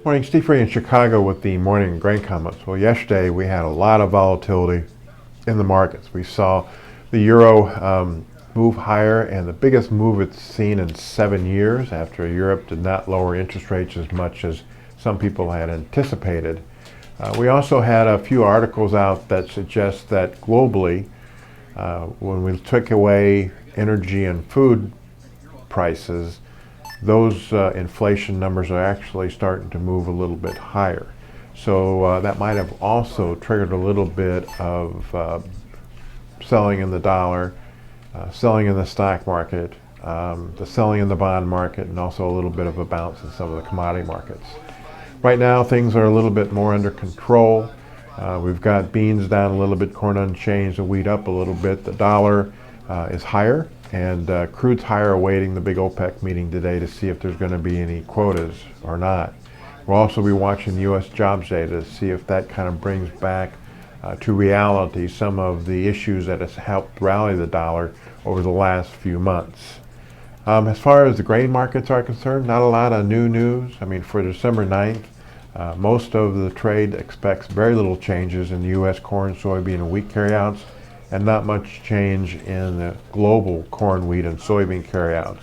Morning, Steve Free in Chicago with the morning grain comments. Well, yesterday we had a lot of volatility in the markets. We saw the euro move higher, and the biggest move it's seen in 7 years after Europe did not lower interest rates as much as some people had anticipated. We also had a few articles out that suggest that globally, when we took away energy and food prices, those inflation numbers are actually starting to move a little bit higher. So that might have also triggered a little bit of selling in the dollar, selling in the stock market, the selling in the bond market, and also a little bit of a bounce in some of the commodity markets. Right now things are a little bit more under control. We've got beans down a little bit, corn unchanged, and wheat up a little bit. The dollar is higher, and crude's higher, awaiting the big OPEC meeting today to see if there's going to be any quotas or not. We'll also be watching the U.S. jobs data to see if that kind of brings back to reality some of the issues that has helped rally the dollar over the last few months. As far as the grain markets are concerned, not a lot of new news. I mean, for December 9th, most of the trade expects very little changes in the U.S. corn, soybean, and wheat carryouts, and not much change in the global corn, wheat, and soybean carryouts.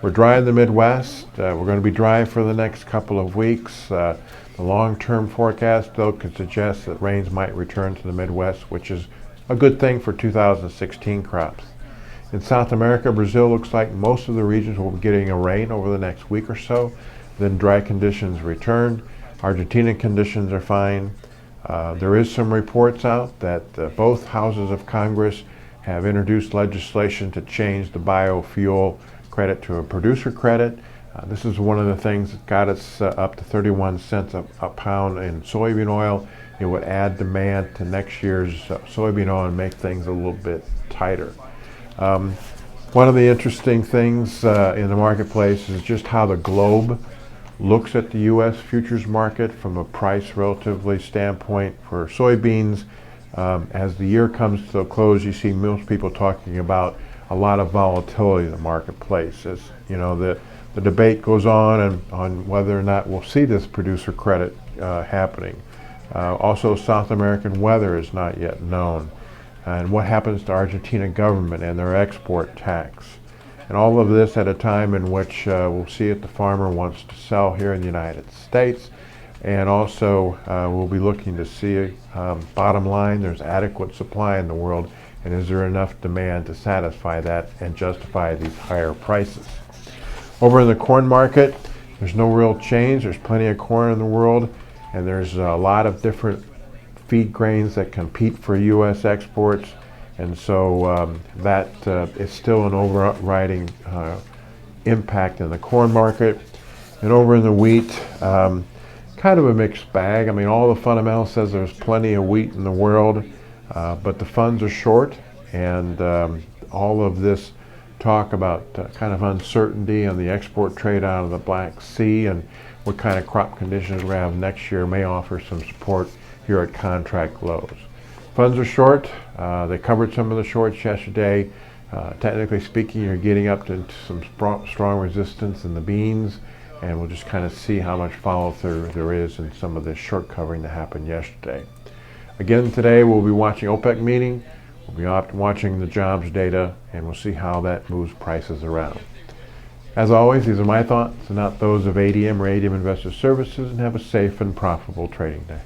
We're dry in the Midwest. We're going to be dry for the next couple of weeks. The long-term forecast, though, could suggest that rains might return to the Midwest, which is a good thing for 2016 crops. In South America, Brazil looks like most of the regions will be getting a rain over the next week or so. Then dry conditions return. Argentina conditions are fine. There is some reports out that both houses of Congress have introduced legislation to change the biofuel credit to a producer credit. This is one of the things that got us up to 31 cents a pound in soybean oil. It would add demand to next year's soybean oil and make things a little bit tighter. One of the interesting things in the marketplace is just how the globe looks at the U.S. futures market from a price relatively standpoint for soybeans. As the year comes to a close, you see most people talking about a lot of volatility in the marketplace. As you know, the debate goes on whether or not we'll see this producer credit happening. Also, South American weather is not yet known, and what happens to Argentina government and their export tax. And all of this at a time in which we'll see if the farmer wants to sell here in the United States. And also we'll be looking to see, bottom line, there's adequate supply in the world, and is there enough demand to satisfy that and justify these higher prices. Over in the corn market, there's no real change. There's plenty of corn in the world, and there's a lot of different feed grains that compete for U.S. exports. And so that is still an overriding impact in the corn market. And over in the wheat, kind of a mixed bag. I mean, all the fundamentals says there's plenty of wheat in the world, but the funds are short, and all of this talk about kind of uncertainty on the export trade out of the Black Sea and what kind of crop conditions we have next year may offer some support here at contract lows. Funds are short. They covered some of the shorts yesterday. Technically speaking, you're getting up to some strong resistance in the beans, and we'll just kind of see how much follow-through there is in some of this short covering that happened yesterday. Again, today we'll be watching OPEC meeting. We'll be watching the jobs data, and we'll see how that moves prices around. As always, these are my thoughts and not those of ADM or ADM Investor Services, and have a safe and profitable trading day.